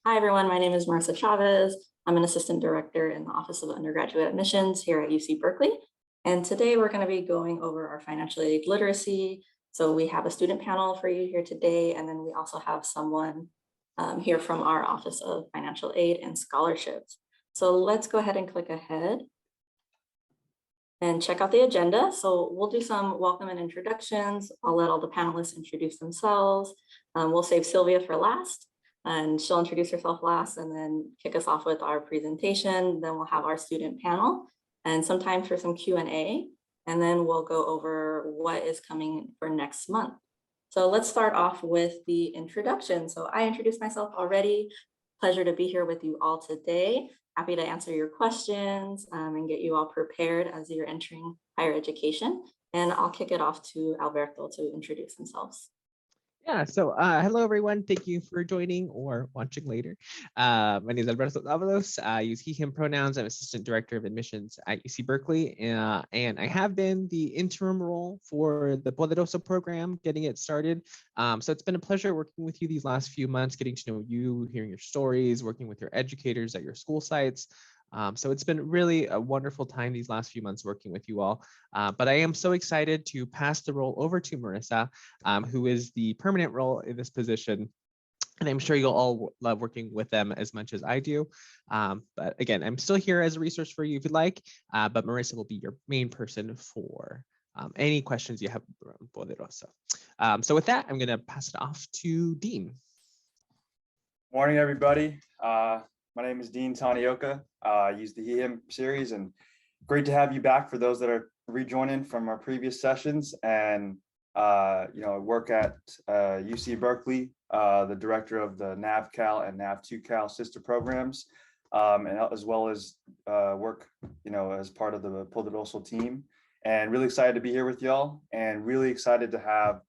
Hi, everyone. My name is Marissa Chavez. I'm an assistant director in the Office of Undergraduate Admissions here at UC Berkeley. And today we're going to be going over our financial aid literacy. So we have a student panel for you here today, and then we also have someone here from our Office of Financial Aid and Scholarships. So let's go ahead and click ahead and check out the agenda. So we'll do some welcome and introductions. I'll let all the panelists introduce themselves. We'll save Sylvia for last, and she'll introduce herself last and then kick us off with our presentation. Then we'll have our student panel and some time for some Q&A. And then we'll go over what is coming for next month. So let's start off with the introduction. So I introduced myself already. Pleasure to be here with you all today. Happy to answer your questions and get you all prepared as you're entering higher education. And I'll kick it off to Alberto to introduce themselves. Yeah, so hello everyone. Thank you for joining or watching later. My name is Alberto Avalos. I use he, him pronouns. I'm Assistant Director of Admissions at UC Berkeley, and I have been the interim role for the PoderOso program, getting it started. So it's been a pleasure working with you these last few months, getting to know you, hearing your stories, working with your educators at your school sites. So it's been really a wonderful time these last few months working with you all. But I am so excited to pass the role over to Marissa, who is the permanent role in this position. And I'm sure you'll all love working with them as much as I do. But again, I'm still here as a resource for you if you'd like, but Marissa will be your main person for any questions you have around PoderOso. So with that, I'm gonna pass it off to Dean. Morning, everybody. My name is Dean Tonioka. I use the He, Him series, and great to have you back for those that are rejoining from our previous sessions. And, I work at UC Berkeley, the director of the NAVCal and NAV2Cal sister programs, and as well as work, as part of the PoderOso team. And really excited to be here with y'all, and really excited to have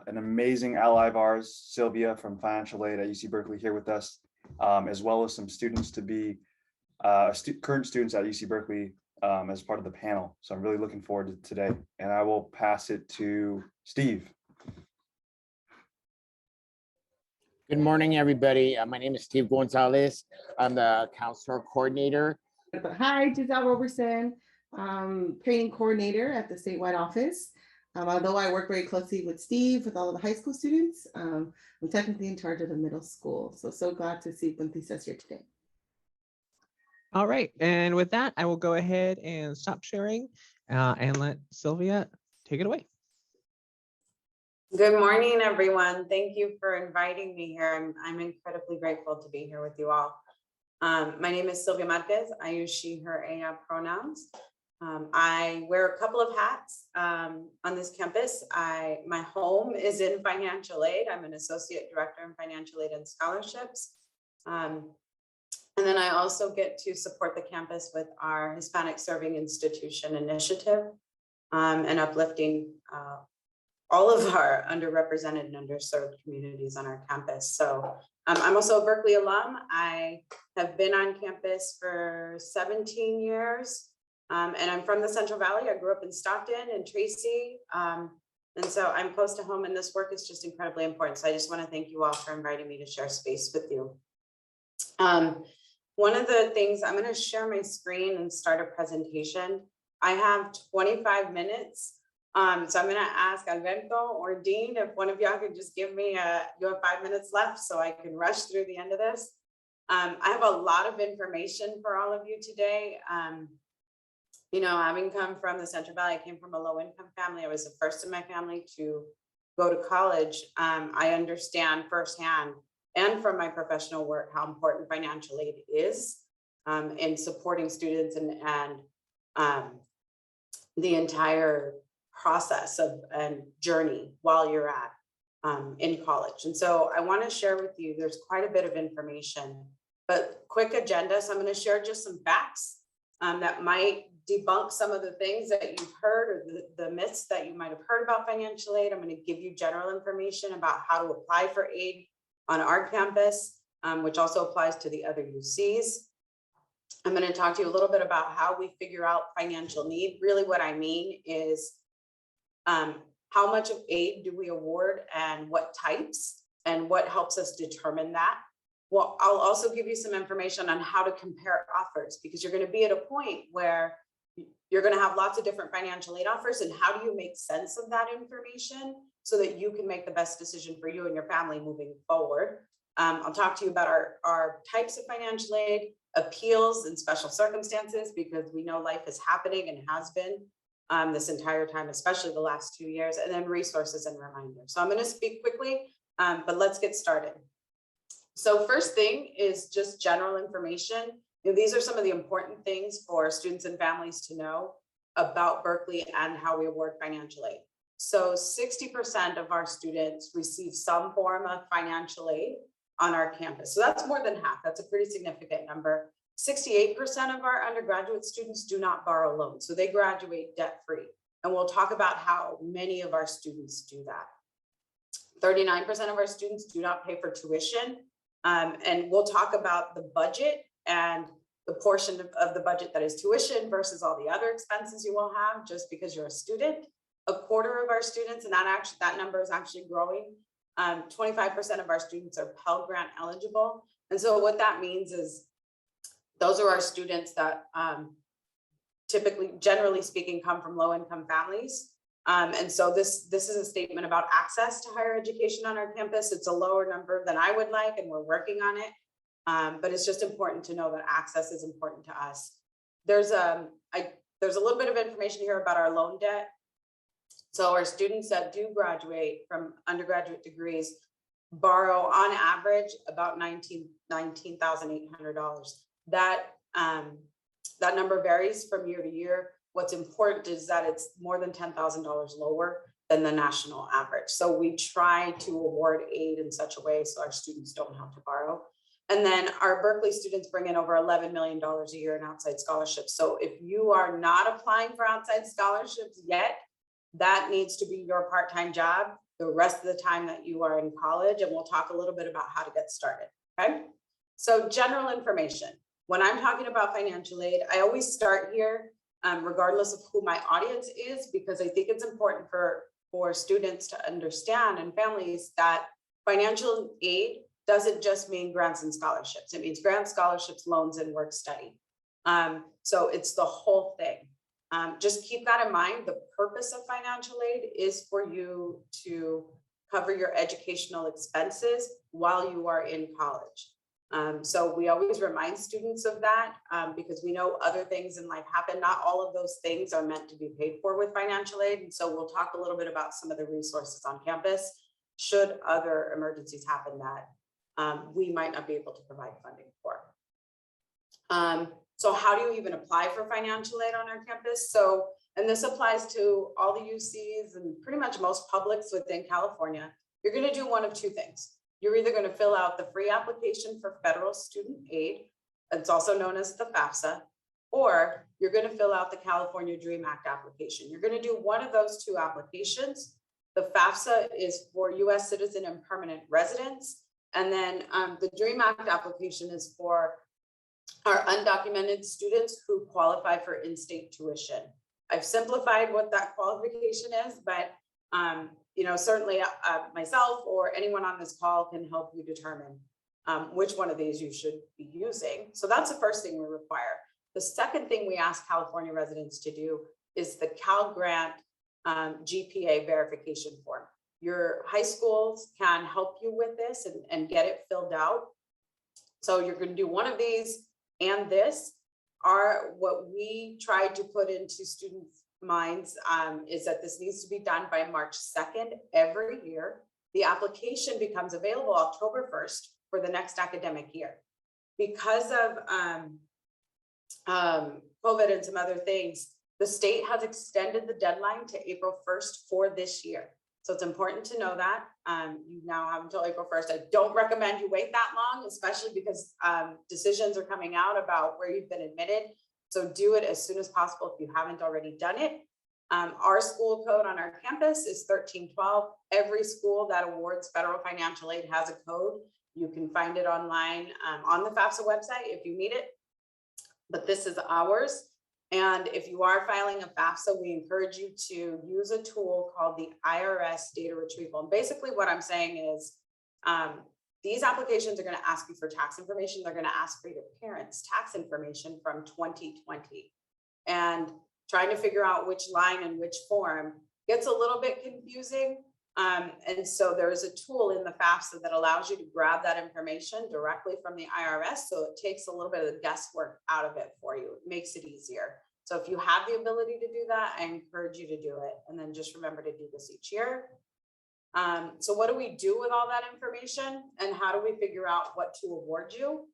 an amazing ally of ours, Sylvia from Financial Aid at UC Berkeley, here with us. As well as some students to be current students at UC Berkeley as part of the panel. So I'm really looking forward to today, and I will pass it to Steve. Good morning, everybody. My name is Steve Gonzalez. I'm the counselor coordinator. Hi, Giselle Roberson, training coordinator at the statewide office. Although I work very closely with Steve, with all of the high school students, I'm technically in charge of the middle school. So glad to see Quintisa's here today. All right, and with that, I will go ahead and stop sharing and let Sylvia take it away. Good morning, everyone. Thank you for inviting me here. I'm incredibly grateful to be here with you all. My name is Sylvia Marquez. I use she, her, pronouns. I wear a couple of hats on this campus. My home is in financial aid. I'm an associate director in financial aid and scholarships. And then I also get to support the campus with our Hispanic Serving Institution initiative and uplifting all of our underrepresented and underserved communities on our campus. So I'm also a Berkeley alum. I have been on campus for 17 years. And I'm from the Central Valley. I grew up in Stockton and Tracy. And so I'm close to home, and this work is just incredibly important. So I just want to thank you all for inviting me to share space with you. One of the things, I'm going to share my screen and start a presentation. I have 25 minutes. So I'm going to ask Alberto or Dean if one of y'all could just give me you have 5 minutes left so I can rush through the end of this. I have a lot of information for all of you today. Having come from the Central Valley, I came from a low-income family. I was the first in my family to go to college. I understand firsthand and from my professional work how important financial aid is in supporting students and the entire process and journey while you're at in college. And so I want to share with you, there's quite a bit of information, but quick agenda. So I'm going to share just some facts that might debunk some of the things that you've heard or the myths that you might have heard about financial aid. I'm going to give you general information about how to apply for aid on our campus, which also applies to the other UCs. I'm going to talk to you a little bit about how we figure out financial need. Really what I mean is how much of aid do we award and what types, and what helps us determine that. Well, I'll also give you some information on how to compare offers, because you're going to be at a point where you're going to have lots of different financial aid offers, and how do you make sense of that information so that you can make the best decision for you and your family moving forward. I'll talk to you about our types of financial aid, appeals and special circumstances, because we know life is happening and has been this entire time, especially the last 2 years, and then resources and reminders. So I'm going to speak quickly, but let's get started. So first thing is just general information. These are some of the important things for students and families to know about Berkeley and how we award financial aid. So 60% of our students receive some form of financial aid on our campus. So that's more than half. That's a pretty significant number. 68% of our undergraduate students do not borrow loans, so they graduate debt-free. And we'll talk about how many of our students do that. 39% of our students do not pay for tuition. And we'll talk about the budget and the portion of the budget that is tuition versus all the other expenses you will have just because you're a student. A quarter of our students, and that number is actually growing. 25% of our students are Pell Grant eligible. And so what that means is those are our students that typically, generally speaking, come from low-income families. And so this is a statement about access to higher education on our campus. It's a lower number than I would like, and we're working on it. But it's just important to know that access is important to us. There's a little bit of information here about our loan debt. So our students that do graduate from undergraduate degrees borrow on average about $19,800. That number varies from year to year. What's important is that it's more than $10,000 lower than the national average. So we try to award aid in such a way so our students don't have to borrow. And then our Berkeley students bring in over $11 million a year in outside scholarships. So if you are not applying for outside scholarships yet, that needs to be your part-time job the rest of the time that you are in college. And we'll talk a little bit about how to get started, okay? So general information. When I'm talking about financial aid, I always start here, regardless of who my audience is, because I think it's important for students to understand and families that financial aid doesn't just mean grants and scholarships. It means grants, scholarships, loans, and work study. So it's the whole thing. Just keep that in mind. The purpose of financial aid is for you to cover your educational expenses while you are in college. So we always remind students of that because we know other things in life happen. Not all of those things are meant to be paid for with financial aid. And so we'll talk a little bit about some of the resources on campus should other emergencies happen that we might not be able to provide funding for. So how do you even apply for financial aid on our campus? So, and this applies to all the UCs and pretty much most publics within California. You're going to do one of two things. You're either going to fill out the free application for federal student aid, it's also known as the FAFSA, or you're going to fill out the California DREAM Act application. You're going to do one of those two applications. The FAFSA is for US citizen and permanent residents. And then the DREAM Act application is for our undocumented students who qualify for in-state tuition. I've simplified what that qualification is, but you know, certainly myself or anyone on this call can help you determine which one of these you should be using. So that's the first thing we require. The second thing we ask California residents to do is the Cal Grant GPA verification form. Your high schools can help you with this and get it filled out. So you're going to do one of these, and this are what we tried to put into students' minds is that this needs to be done by March 2nd every year. The application becomes available October 1st for the next academic year. Because of COVID and some other things, the state has extended the deadline to April 1st for this year. So it's important to know that you now have until April 1st. I don't recommend you wait that long, especially because decisions are coming out about where you've been admitted. So do it as soon as possible if you haven't already done it. Our school code on our campus is 1312. Every school that awards federal financial aid has a code. You can find it online on the FAFSA website if you need it, but this is ours. And if you are filing a FAFSA, we encourage you to use a tool called the Irs Data Retrieval. And basically what I'm saying is these applications are going to ask you for tax information. They're going to ask for your parents' tax information from 2020. And trying to figure out which line and which form gets a little bit confusing. And so there is a tool in the FAFSA that allows you to grab that information directly from the IRS. So it takes a little bit of the guesswork out of it for you. It makes it easier. So if you have the ability to do that, I encourage you to do it. And then just remember to do this each year. So what do we do with all that information, and how do we figure out what to award you?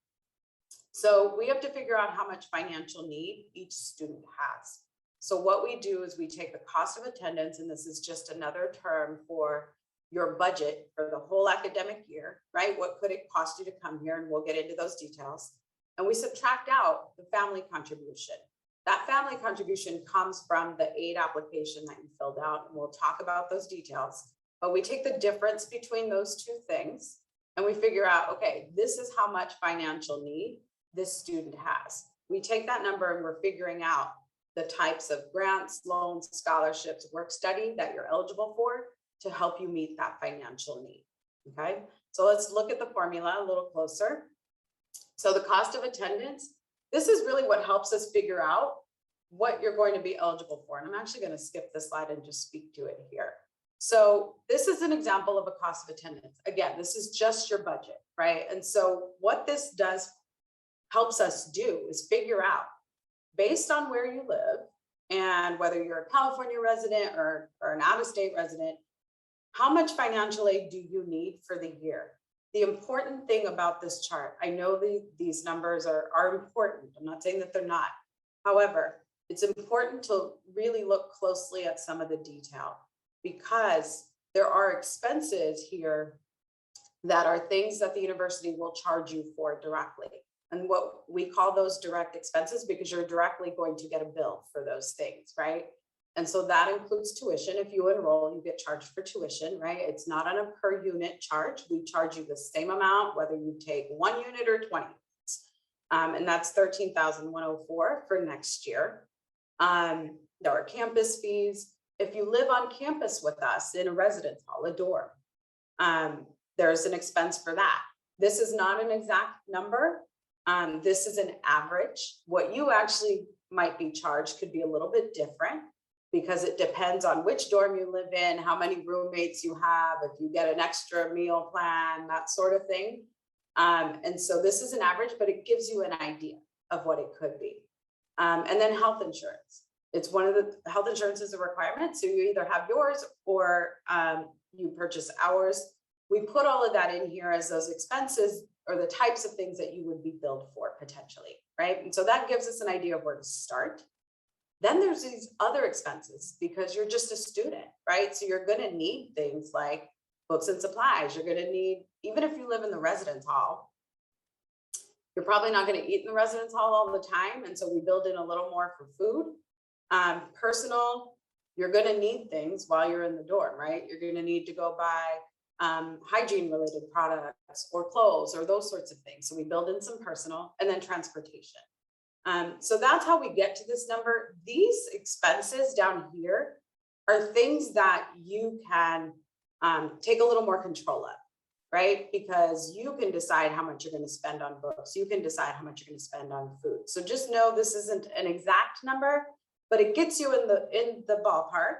So we have to figure out how much financial need each student has. So what we do is we take the cost of attendance, and this is just another term for your budget for the whole academic year, right? What could it cost you to come here? And we'll get into those details. And we subtract out the family contribution. That family contribution comes from the aid application that you filled out, and we'll talk about those details. But we take the difference between those two things and we figure out, okay, this is how much financial need this student has. We take that number and we're figuring out the types of grants, loans, scholarships, work study that you're eligible for to help you meet that financial need. Okay, so let's look at the formula a little closer. So the cost of attendance, this is really what helps us figure out what you're going to be eligible for. And I'm actually going to skip this slide and just speak to it here. So this is an example of a cost of attendance. Again, this is just your budget, right? And so what this does helps us do is figure out, based on where you live and whether you're a California resident or an out-of-state resident, how much financial aid do you need for the year? The important thing about this chart, I know these numbers are important. I'm not saying that they're not. However, it's important to really look closely at some of the detail, because there are expenses here that are things that the university will charge you for directly. And what we call those direct expenses, because you're directly going to get a bill for those things, right? And so that includes tuition. If you enroll, you get charged for tuition, right? It's not on a per unit charge. We charge you the same amount, whether you take 1 unit or 20 units. And that's $13,104 for next year. There are campus fees. If you live on campus with us in a residence hall, a dorm, there's an expense for that. This is not an exact number. This is an average. What you actually might be charged could be a little bit different, because it depends on which dorm you live in, how many roommates you have, if you get an extra meal plan, that sort of thing. And so this is an average, but it gives you an idea of what it could be. And then health insurance. It's one of the health insurance is a requirement. So you either have yours or you purchase ours. We put all of that in here as those expenses or the types of things that you would be billed for potentially, right? And so that gives us an idea of where to start. Then there's these other expenses, because you're just a student, right? So you're going to need things like books and supplies. You're going to need, even if you live in the residence hall, you're probably not going to eat in the residence hall all the time. And so we build in a little more for food. Personal, you're going to need things while you're in the dorm, right? You're going to need to go buy hygiene related products or clothes or those sorts of things. So we build in some personal, and then transportation. So that's how we get to this number. These expenses down here are things that you can take a little more control of, right? Because you can decide how much you're going to spend on books. You can decide how much you're going to spend on food. So just know this isn't an exact number, but it gets you in the ballpark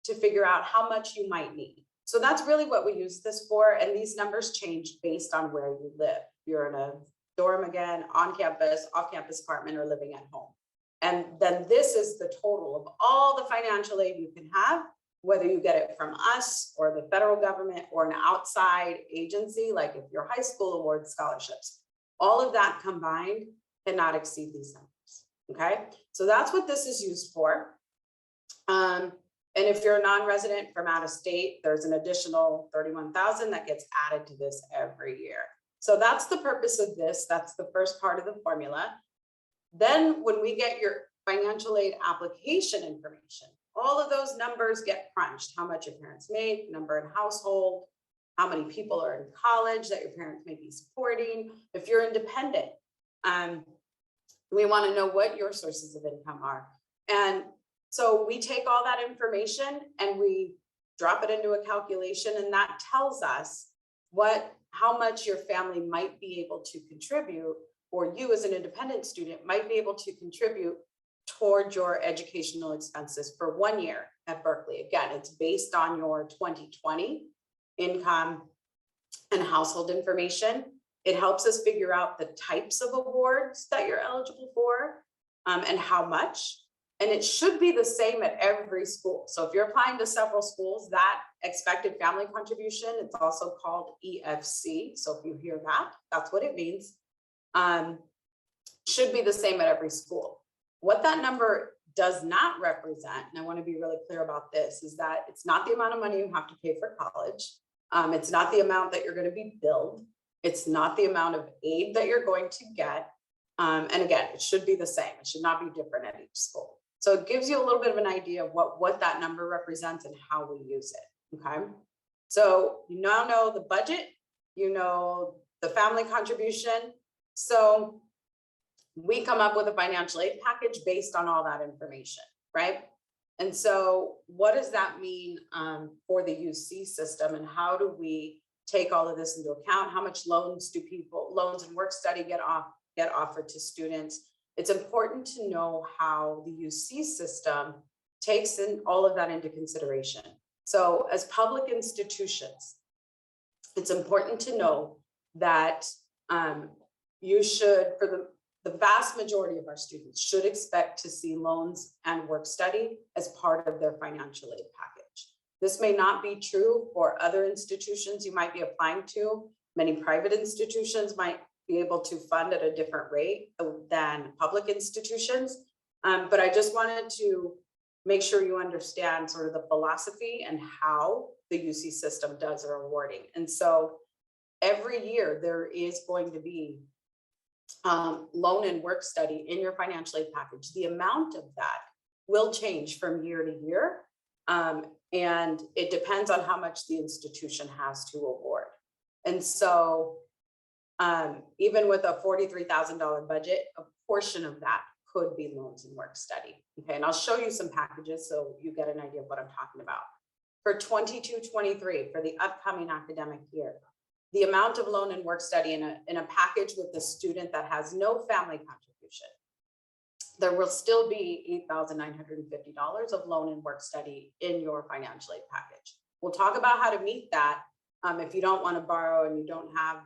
to figure out how much you might need. So that's really what we use this for. And these numbers change based on where you live. You're in a dorm again, on campus, off campus apartment, or living at home. And then this is the total of all the financial aid you can have, whether you get it from us or the federal government or an outside agency, like if your high school awards scholarships. All of that combined cannot exceed these numbers, okay? So that's what this is used for. And if you're a non-resident from out of state, there's an additional $31,000 that gets added to this every year. So that's the purpose of this. That's the first part of the formula. Then when we get your financial aid application information, all of those numbers get crunched. How much your parents make, number in household, how many people are in college that your parents may be supporting. If you're independent, we want to know what your sources of income are. And so we take all that information and we drop it into a calculation, and that tells us how much your family might be able to contribute, or you as an independent student might be able to contribute toward your educational expenses for 1 year at Berkeley. Again, it's based on your 2020 income and household information. It helps us figure out the types of awards that you're eligible for and how much. And it should be the same at every school. So if you're applying to several schools, that expected family contribution, it's also called EFC. So if you hear that, that's what it means. Should be the same at every school. What that number does not represent, and I want to be really clear about this, is that it's not the amount of money you have to pay for college. It's not the amount that you're going to be billed. It's not the amount of aid that you're going to get. And again, it should be the same. It should not be different at each school. So it gives you a little bit of an idea of what that number represents and how we use it, okay? So you now know the budget, you know the family contribution. So we come up with a financial aid package based on all that information, right? And so what does that mean for the UC system, and how do we take all of this into account? How much loans and work study get offered to students? It's important to know how the UC system takes in all of that into consideration. So as public institutions, it's important to know that you should, for the vast majority of our students, should expect to see loans and work study as part of their financial aid package. This may not be true for other institutions you might be applying to. Many private institutions might be able to fund at a different rate than public institutions. But I just wanted to make sure you understand sort of the philosophy and how the UC system does their awarding. And so every year there is going to be loan and work study in your financial aid package. The amount of that will change from year to year. And it depends on how much the institution has to award. And so even with a $43,000 budget, a portion of that could be loans and work study. Okay, and I'll show you some packages so you get an idea of what I'm talking about. For 22-23, for the upcoming academic year, the amount of loan and work study in a package with the student that has no family contribution, there will still be $8,950 of loan and work study in your financial aid package. We'll talk about how to meet that if you don't want to borrow and you don't have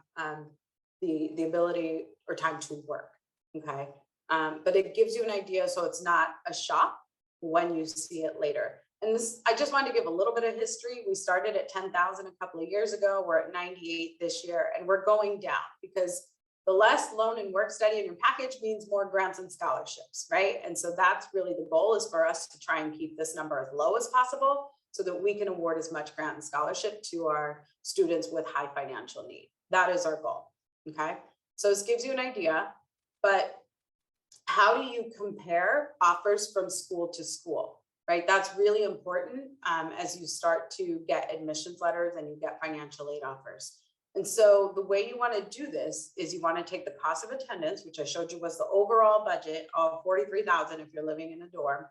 the ability or time to work, okay? But it gives you an idea so it's not a shock when you see it later. And this, I just wanted to give a little bit of history. We started at 10,000 a couple of years ago. We're at 98 this year, and we're going down because the less loan and work study in your package means more grants and scholarships, right? And so that's really the goal, is for us to try and keep this number as low as possible so that we can award as much grant and scholarship to our students with high financial need. That is our goal, okay? So this gives you an idea, but how do you compare offers from school to school? Right, that's really important as you start to get admissions letters and you get financial aid offers. And so the way you want to do this is you want to take the cost of attendance, which I showed you was the overall budget of $43,000 if you're living in a dorm,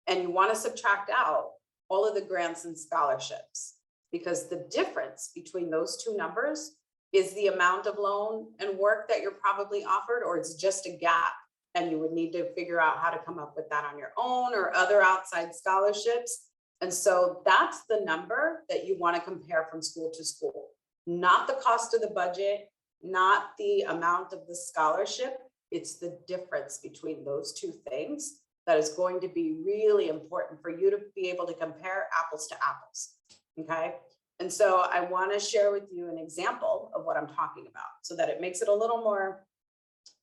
and you want to subtract out all of the grants and scholarships, because the difference between those two numbers is the amount of loan and work that you're probably offered, or it's just a gap. And you would need to figure out how to come up with that on your own or other outside scholarships. And so that's the number that you want to compare from school to school, not the cost of the budget, not the amount of the scholarship. It's the difference between those two things that is going to be really important for you to be able to compare apples to apples. Okay. And so I want to share with you an example of what I'm talking about so that it makes it a little more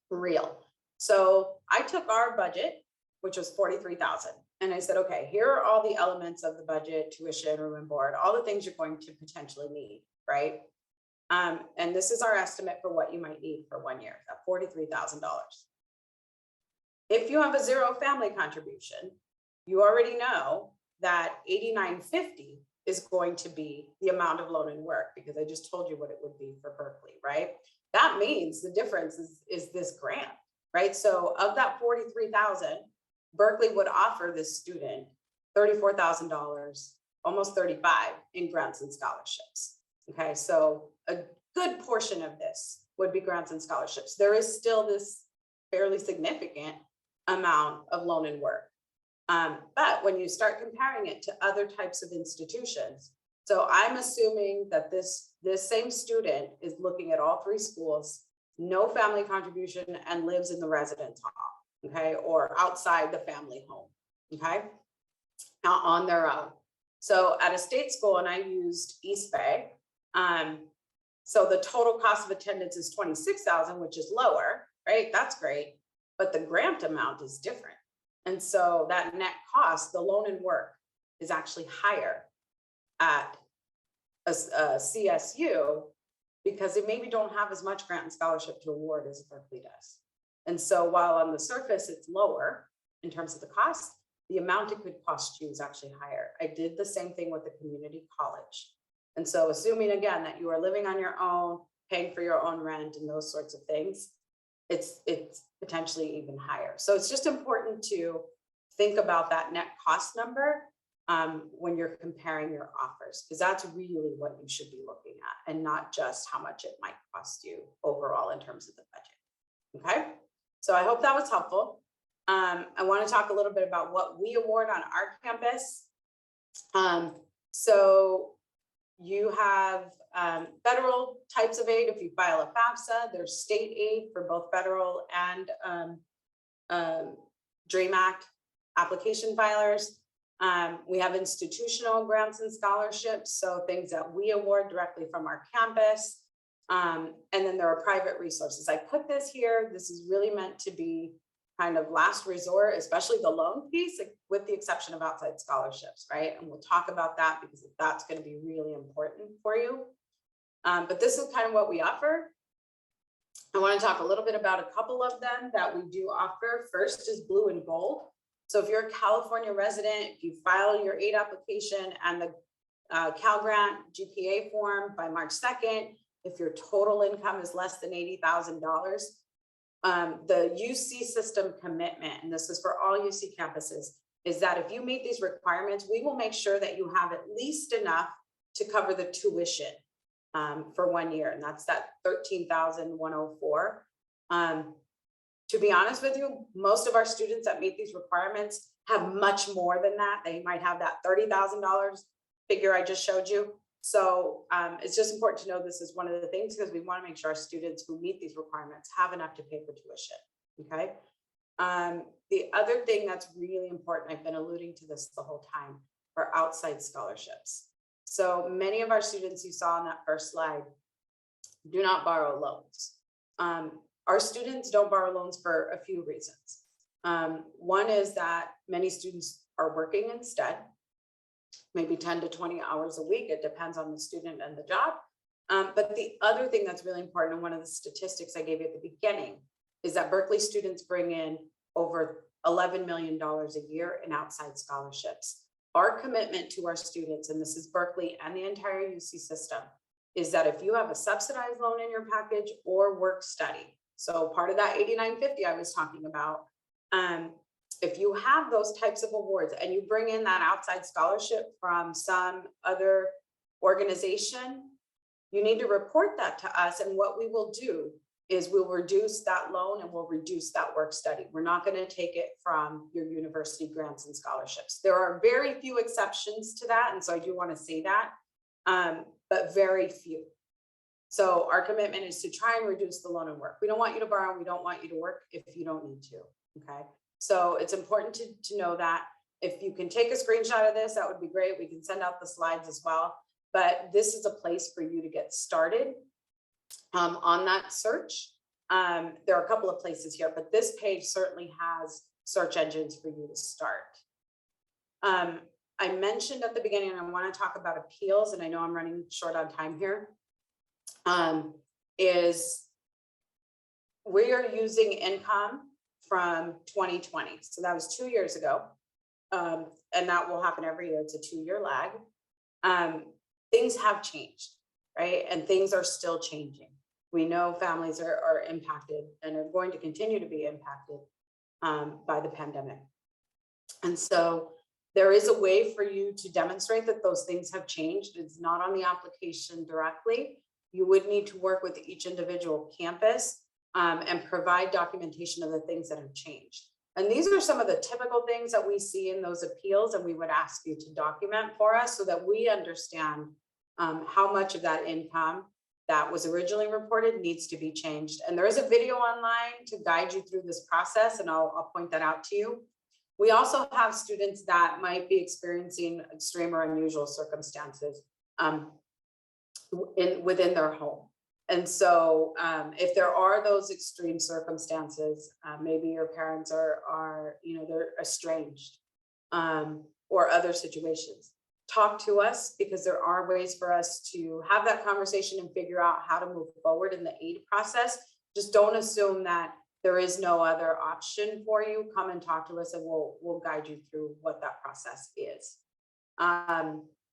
real. So I took our budget, which was $43,000, and I said, okay, here are all the elements of the budget: tuition, room and board, all the things you're going to potentially need, right? And this is our estimate for what you might need for 1 year, at $43,000. If you have a zero family contribution, you already know that $8,950 is going to be the amount of loan and work, because I just told you what it would be for Berkeley, right? That means the difference is this grant. Right, so of that $43,000, Berkeley would offer this student $34,000, almost $35,000 in grants and scholarships. Okay, so good portion of this would be grants and scholarships. There is still this fairly significant amount of loan and work. But when you start comparing it to other types of institutions, so I'm assuming that this same student is looking at all three schools, no family contribution, and lives in the residence hall, okay, or outside the family home, okay, now on their own. So at a state school, and I used East Bay, so the total cost of attendance is $26,000, which is lower, right? That's great, but the grant amount is different. And so that net cost, the loan and work, is actually higher at a CSU because they maybe don't have as much grant and scholarship to award as Berkeley does. And so while on the surface it's lower in terms of the cost, the amount it could cost you is actually higher. I did the same thing with the community college. And so assuming again that you are living on your own, paying for your own rent and those sorts of things, it's potentially even higher. So it's just important to think about that net cost number when you're comparing your offers, because that's really what you should be looking at and not just how much it might cost you overall in terms of the budget. Okay, so I hope that was helpful. I want to talk a little bit about what we award on our campus. So you have federal types of aid. If you file a FAFSA, there's state aid for both federal and DREAM Act application filers. We have institutional grants and scholarships, so things that we award directly from our campus. And then there are private resources. I put this here. This is really meant to be kind of last resort, especially the loan piece, with the exception of outside scholarships, right? And we'll talk about that because that's going to be really important for you. But this is kind of what we offer. I want to talk a little bit about a couple of them that we do offer. First is blue and gold. So if you're a California resident, if you file your aid application and the Cal Grant GPA form by March 2nd, if your total income is less than $80,000, the UC system commitment, and this is for all UC campuses, is that if you meet these requirements, we will make sure that you have at least enough to cover the tuition for 1 year, and that's that $13,104. To be honest with you, most of our students that meet these requirements have much more than that. They might have that $30,000 figure I just showed you. So it's just important to know this is one of the things because we want to make sure our students who meet these requirements have enough to pay for tuition, okay? The other thing that's really important, I've been alluding to this the whole time, are outside scholarships. So many of our students you saw on that first slide do not borrow loans. Our students don't borrow loans for a few reasons. One is that many students are working instead, maybe 10 to 20 hours a week. It depends on the student and the job. But the other thing that's really important, and one of the statistics I gave you at the beginning, is that Berkeley students bring in over $11 million a year in outside scholarships. Our commitment to our students, and this is Berkeley and the entire UC system, is that if you have a subsidized loan in your package or work study, so part of that 8950 I was talking about, if you have those types of awards and you bring in that outside scholarship from some other organization, you need to report that to us. And what we will do is we'll reduce that loan and we'll reduce that work study. We're not going to take it from your university grants and scholarships. There are very few exceptions to that. And so I do want to say that, but very few. So our commitment is to try and reduce the loan and work. We don't want you to borrow. We don't want you to work if you don't need to. Okay. So it's important to know that. If you can take a screenshot of this, that would be great. We can send out the slides as well. But this is a place for you to get started on that search. There are a couple of places here, but this page certainly has search engines for you to start. I mentioned at the beginning, I want to talk about appeals, and I know I'm running short on time here, is we are using income from 2020. So that was 2 years ago. And that will happen every year. It's a 2-year lag. Things have changed, right? And things are still changing. We know families are impacted and are going to continue to be impacted by the pandemic. And so there is a way for you to demonstrate that those things have changed. It's not on the application directly, You would need to work with each individual campus and provide documentation of the things that have changed. And these are some of the typical things that we see in those appeals, and we would ask you to document for us so that we understand how much of that income that was originally reported needs to be changed. And there is a video online to guide you through this process, and I'll point that out to you. We also have students that might be experiencing extreme or unusual circumstances within their home. And so if there are those extreme circumstances, maybe your parents are they're estranged or other situations, talk to us, because there are ways for us to have that conversation and figure out how to move forward in the aid process. Just don't assume that there is no other option for you. Come and talk to us and we'll guide you through what that process is.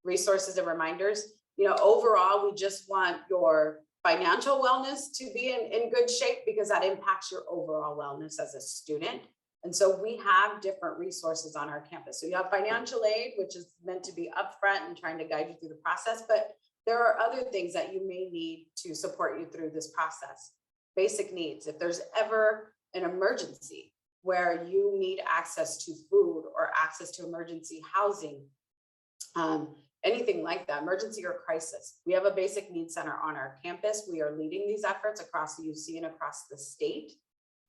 Resources and reminders, overall, we just want your financial wellness to be in good shape, because that impacts your overall wellness as a student. And so we have different resources on our campus. So you have financial aid, which is meant to be upfront and trying to guide you through the process, but there are other things that you may need to support you through this process. Basic needs. If there's ever an emergency where you need access to food or access to emergency housing, anything like that, emergency or crisis, we have a basic needs center on our campus. We are leading these efforts across the UC and across the state.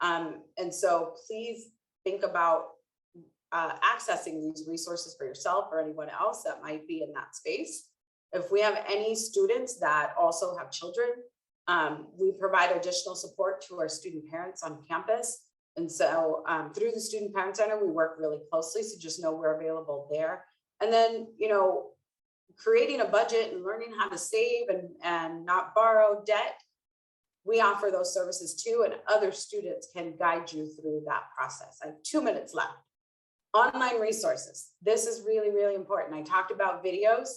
And so please think about accessing these resources for yourself or anyone else that might be in that space. If we have any students that also have children, we provide additional support to our student parents on campus. And so through the Student Parent Center, we work really closely. So just know we're available there. And then, creating a budget and learning how to save and not borrow debt, we offer those services too, and other students can guide you through that process. I have 2 minutes left. Online resources. This is really, really important. I talked about videos.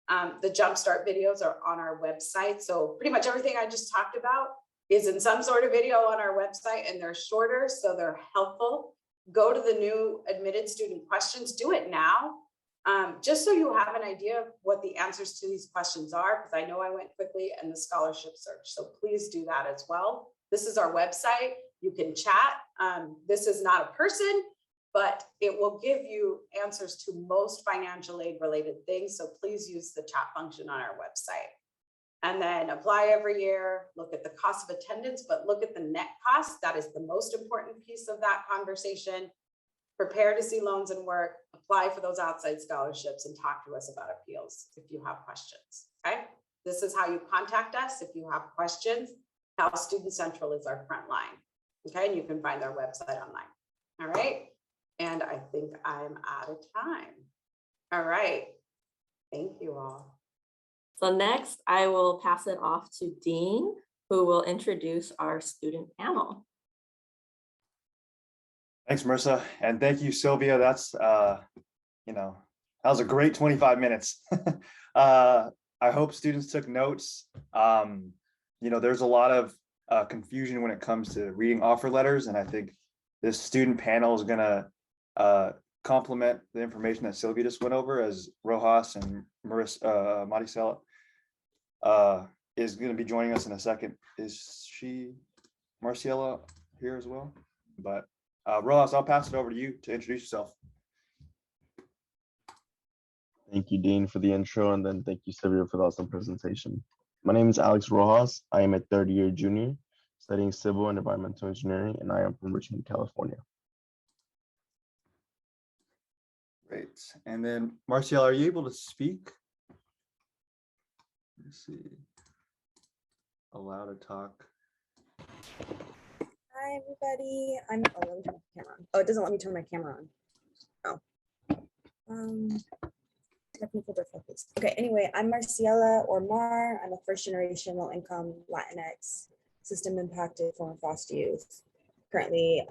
The Jumpstart videos are on our website. So pretty much everything I just talked about is in some sort of video on our website, and they're shorter, so they're helpful. Go to the new admitted student questions. Do it now. Just so you have an idea of what the answers to these questions are, because I know I went quickly, and the scholarship search. So please do that as well. This is our website. You can chat. This is not a person, but it will give you answers to most financial aid related things. So please use the chat function on our website. And then apply every year, look at the cost of attendance, but look at the net cost. That is the most important piece of that conversation. Prepare to see loans and work, apply for those outside scholarships, and talk to us about appeals if you have questions, okay? This is how you contact us if you have questions. Cal Student Central is our front line, okay? And you can find our website online, all right? And I think I'm out of time. All right, thank you all. So next, I will pass it off to Dean, who will introduce our student panel. Thanks, Marissa. And thank you, Sylvia. That's, that was a great 25 minutes. I hope students took notes. There's a lot of confusion when it comes to reading offer letters. And I think this student panel is gonna complement the information that Sylvia just went over, as Rojas and Marissa, Maricela is gonna be joining us in a second. Is Maricela here as well? But Rojas, I'll pass it over to you to introduce yourself. Thank you, Dean, for the intro, and then thank you, Sylvia, for the awesome presentation. My name is Alex Rojas. I am a third-year junior studying civil and environmental engineering, and I am from Richmond, California. Great. And then, Marcial, are you able to speak? Let's see. Allow to talk. Hi, everybody. Let me turn my camera on. Oh, it doesn't let me turn my camera on. Oh. Technical difficulties. Okay, anyway, I'm Marciela or Mar. I'm a first-generation low-income Latinx system impacted former foster youth. Currently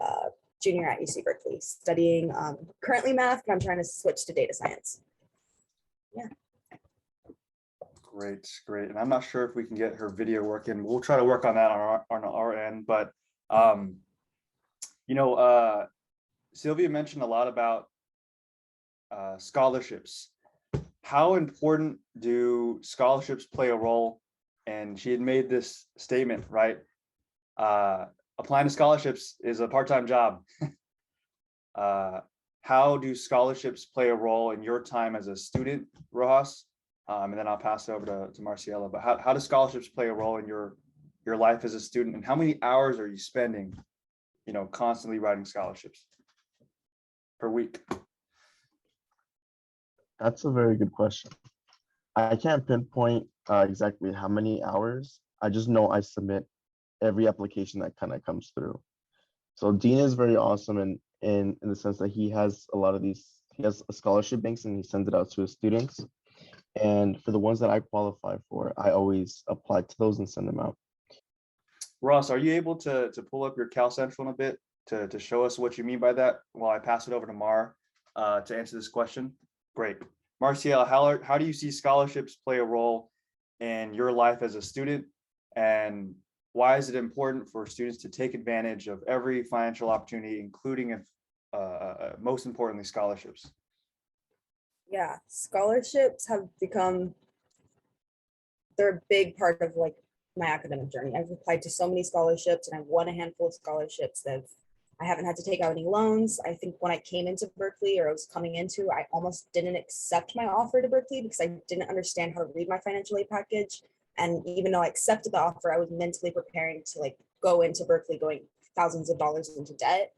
junior at UC Berkeley, studying currently math, but I'm trying to switch to data science. Yeah. Great. And I'm not sure if we can get her video working. We'll try to work on that on our end, but Sylvia mentioned a lot about scholarships. How important do scholarships play a role and she had made this statement, right? Applying to scholarships is a part-time job. How do scholarships play a role in your time as a student, Rojas? And then I'll pass it over to Marciela. But how do scholarships play a role in your life as a student, and how many hours are you spending, constantly writing scholarships per week? That's a very good question. I can't pinpoint exactly how many hours. I just know I submit every application that kind of comes through. So Dean is very awesome in the sense that he has a lot of these, he has a scholarship banks and he sends it out to his students. And for the ones that I qualify for, I always apply to those and send them out. Ross, are you able to pull up your Cal Central in a bit to show us what you mean by that while I pass it over to Mar to answer this question? Great. Marciela, how do you see scholarships play a role in your life as a student, and why is it important for students to take advantage of every financial opportunity, including, most importantly, scholarships? Yeah, scholarships have become, they're a big part of like my academic journey. I've applied to so many scholarships and I've won a handful of scholarships that I haven't had to take out any loans. I think when I came into Berkeley, or I was coming into, I almost didn't accept my offer to Berkeley because I didn't understand how to read my financial aid package. And even though I accepted the offer, I was mentally preparing to like go into Berkeley going thousands of dollars into debt.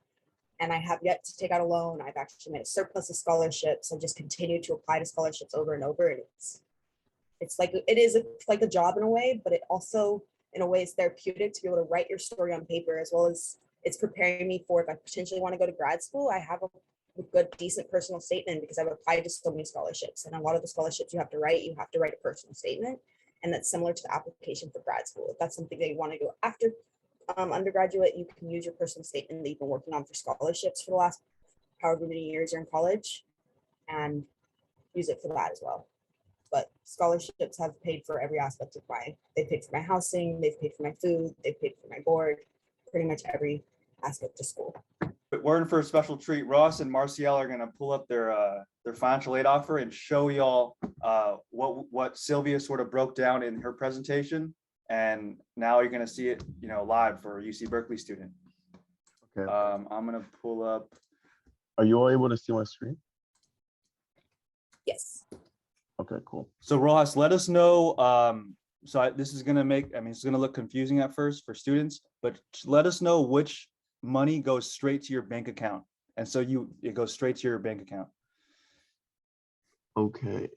And I have yet to take out a loan. I've actually made a surplus of scholarships and just continued to apply to scholarships over and over. And it's like, it is like a job in a way, but it also in a way is therapeutic to be able to write your story on paper, as well as it's preparing me for if I potentially want to go to grad school, I have a good, decent personal statement because I've applied to so many scholarships. And a lot of the scholarships you have to write a personal statement. And that's similar to the application for grad school. If that's something that you want to do after undergraduate, you can use your personal statement that you've been working on for scholarships for the last however many years you're in college and use it for that as well. But scholarships have paid for every aspect of they've paid for my housing, they've paid for my food, they've paid for my board, pretty much every aspect of school. But we're in for a special treat. Ross and Marciela are going to pull up their financial aid offer and show y'all what Sylvia sort of broke down in her presentation. And now you're going to see it, live for a UC Berkeley student. Okay. I'm going to pull up. Are you all able to see my screen? Yes. Okay, cool. So Rojas, let us know. This is going to it's going to look confusing at first for students, but let us know which money goes straight to your bank account. And so it goes straight to your bank account. Okay.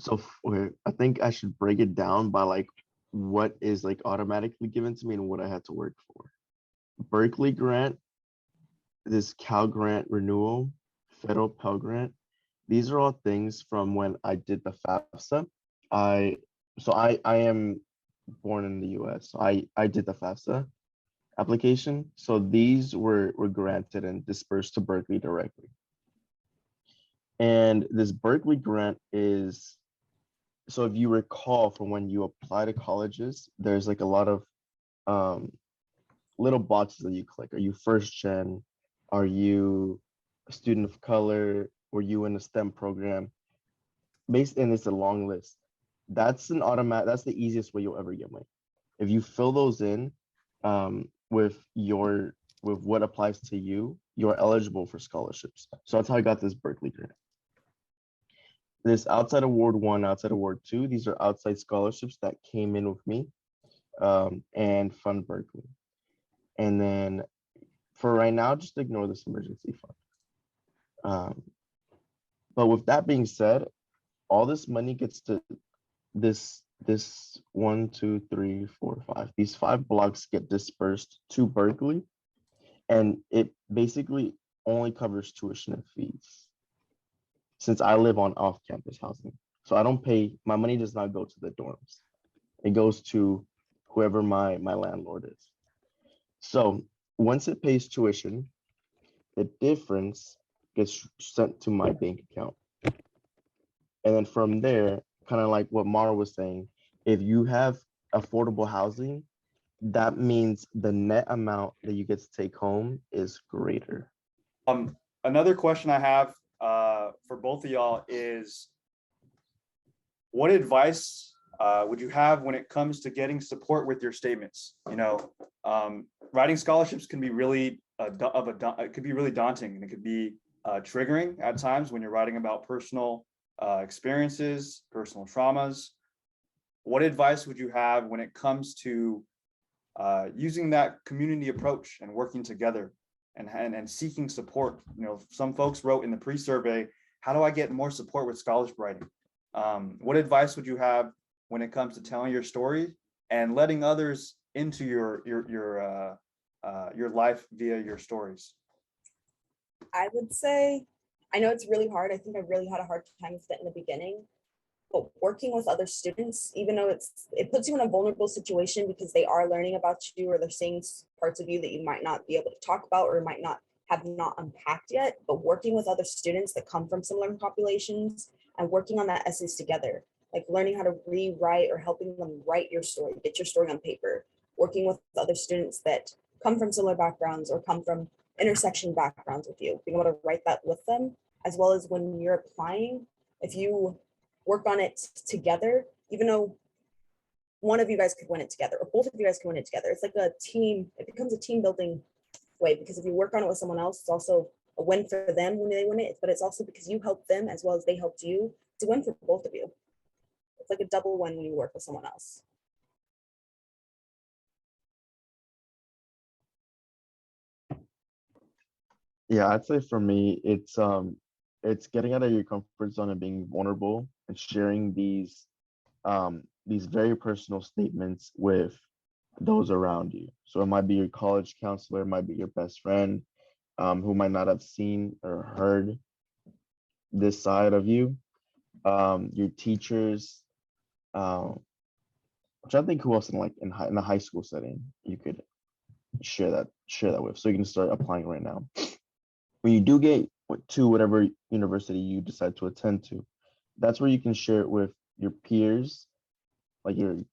Okay, I think I should break it down by like what is like automatically given to me and what I had to work for. Berkeley Grant, this Cal Grant renewal, federal Pell Grant. These are all things from when I did the FAFSA. I am born in the US. So I did the FAFSA application. So these were granted and dispersed to Berkeley directly. And this Berkeley grant is, so if you recall from when you apply to colleges, there's like a lot of little boxes that you click. Are you first gen? Are you a student of color? Were you in a STEM program? And it's a long list. That's that's the easiest way you'll ever get money. If you fill those in with what applies to you, you're eligible for scholarships. So that's how I got this Berkeley grant. This outside award 1, outside award 2, these are outside scholarships that came in with me and fund Berkeley. And then for right now, just ignore this emergency fund. But with that being said, all this money gets to this 1, 2, 3, 4, 5. These 5 blocks get dispersed to Berkeley, and it basically only covers tuition and fees. Since I live on off-campus housing, so I don't pay. My money does not go to the dorms. It goes to whoever my landlord is. So once it pays tuition, the difference gets sent to my bank account. And then from there, kind of like what Mara was saying, if you have affordable housing, that means the net amount that you get to take home is greater. Another question I have for both of y'all is, what advice would you have when it comes to getting support with your statements? You know, writing scholarships can be really it could be really daunting, and it could be triggering at times when you're writing about personal experiences, personal traumas. What advice would you have when it comes to using that community approach and working together and seeking support? You know, some folks wrote in the pre-survey, how do I get more support with scholarship writing? What advice would you have when it comes to telling your story and letting others into your life via your stories? I would say, I know it's really hard. I think I really had a hard time with it in the beginning. But working with other students, even though it puts you in a vulnerable situation because they are learning about you, or they're seeing parts of you that you might not be able to talk about or might not have not unpacked yet. But working with other students that come from similar populations and working on that essays together, like learning how to rewrite or helping them write your story, get your story on paper, working with other students that come from similar backgrounds or come from intersection backgrounds with you, being able to write that with them, as well as when you're applying, if you work on it together, even though one of you guys could win it together or both of you guys can win it together. It's like a team, it becomes a team building way, because if you work on it with someone else, it's also a win for them when they win it, but it's also because you helped them as well as they helped you. It's a win for both of you. It's like a double win when you work with someone else. Yeah, I'd say for me, it's getting out of your comfort zone and being vulnerable and sharing these very personal statements with those around you. So it might be your college counselor, it might be your best friend, who might not have seen or heard this side of you, your teachers. Which I think who else in a high school setting you could share that with, so you can start applying right now. When you do get to whatever university you decide to attend to, that's where you can share it with your peers, like your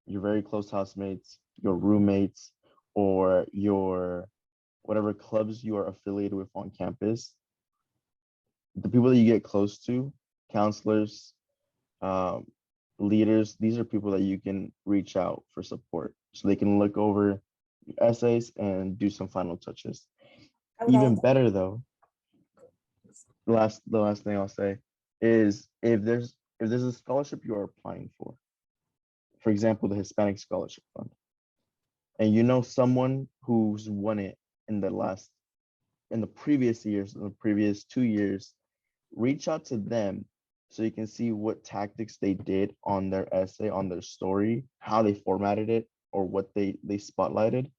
very close housemates, your roommates, or your whatever clubs you are affiliated with on campus. The people that you get close to, counselors, leaders, these are people that you can reach out for support, so they can look over your essays and do some final touches. Even better though, the last thing I'll say is if there's a scholarship you are applying for example, the Hispanic Scholarship Fund, and you know someone who's won it in the previous years, in the previous 2 years, reach out to them so you can see what tactics they did on their essay, on their story, how they formatted it, or what they spotlighted.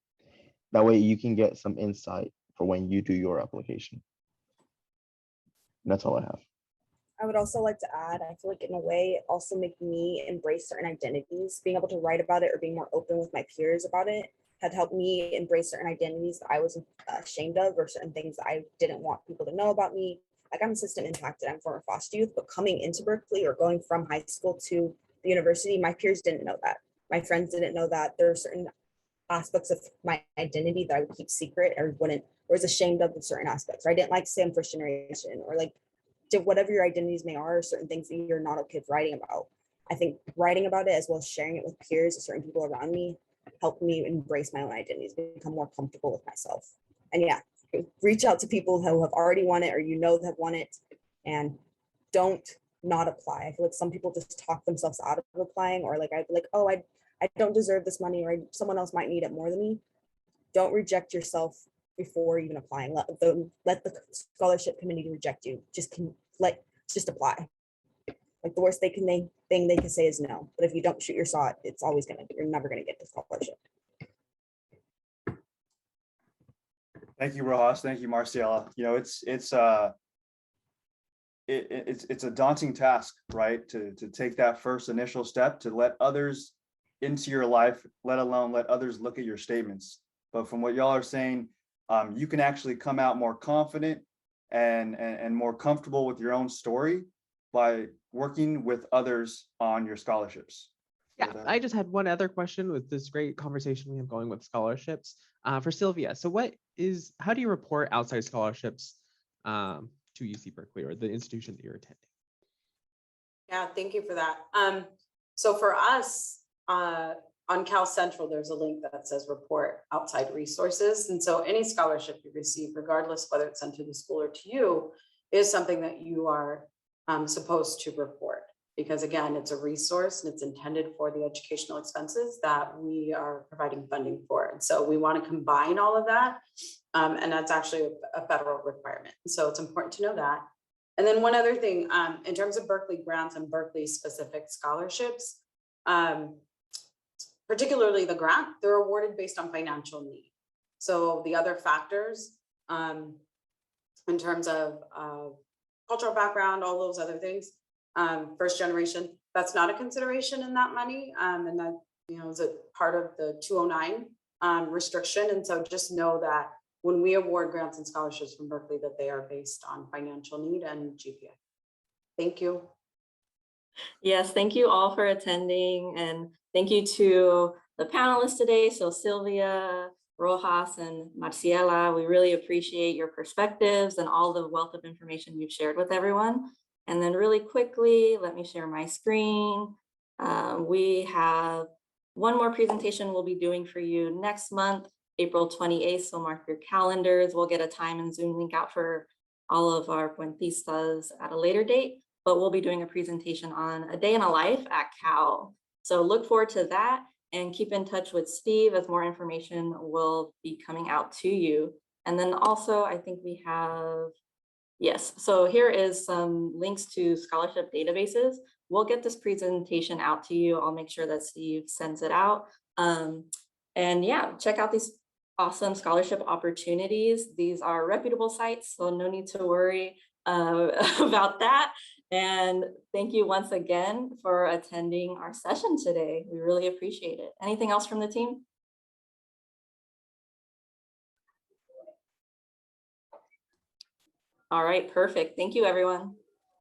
That way you can get some insight for when you do your application. And that's all I have. I would also like to add, I feel like in a way, it also make me embrace certain identities. Being able to write about it or being more open with my peers about it had helped me embrace certain identities that I was ashamed of, or certain things that I didn't want people to know about me. Like, I'm system impacted, I'm former foster youth, but coming into Berkeley or going from high school to the university, my peers didn't know that. My friends didn't know that. There are certain aspects of my identity that I would keep secret or was ashamed of certain aspects. Or I didn't like to say I'm first generation, or like, whatever your identities may are, certain things that you're not okay with writing about. I think writing about it as well as sharing it with peers or certain people around me helped me embrace my own identities, become more comfortable with myself. And yeah, reach out to people who have already won it or have won it, and don't not apply. I feel like some people just talk themselves out of applying, or like I'd be like, oh, I don't deserve this money, or someone else might need it more than me. Don't reject yourself before even applying. Let the scholarship committee reject you. Just apply. Like, the worst thing they can say is no. But if you don't shoot your shot, you're never gonna get the scholarship. Thank you, Rojas. Thank you, Marciela. You know, it's a daunting task, right? To take that first initial step, to let others into your life, let alone let others look at your statements. But from what y'all are saying, you can actually come out more confident and more comfortable with your own story by working with others on your scholarships. Yeah, I just had one other question with this great conversation we have going with scholarships for Sylvia. So how do you report outside scholarships to UC Berkeley or the institution that you're attending? Yeah, thank you for that. So for us, on Cal Central, there's a link that says report outside resources. And so any scholarship you receive, regardless whether it's sent to the school or to you, is something that you are supposed to report. Because again, it's a resource and it's intended for the educational expenses that we are providing funding for. And so we want to combine all of that. And that's actually a federal requirement. So it's important to know that. And then one other thing, in terms of Berkeley grants and Berkeley specific scholarships, particularly the grant, they're awarded based on financial need. So the other factors in terms of cultural background, all those other things, first generation, that's not a consideration in that money. And that, you know, is a part of the 209 restriction. And so just know that when we award grants and scholarships from Berkeley, that they are based on financial need and GPA. Thank you. Yes, thank you all for attending, and thank you to the panelists today. So Sylvia, Rojas, and Marciela, we really appreciate your perspectives and all the wealth of information you've shared with everyone. And then really quickly, let me share my screen. We have one more presentation we'll be doing for you next month, April 28th, so mark your calendars. We'll get a time and Zoom link out for all of our Puentistas at a later date, but we'll be doing a presentation on a day in a life at Cal. So look forward to that and keep in touch with Steve as more information will be coming out to you. And then also, I think we have, yes, so here is some links to scholarship databases. We'll get this presentation out to you. I'll make sure that Steve sends it out. And yeah, check out these awesome scholarship opportunities. These are reputable sites, so no need to worry about that. And thank you once again for attending our session today. We really appreciate it. Anything else from the team? All right, perfect. Thank you, everyone.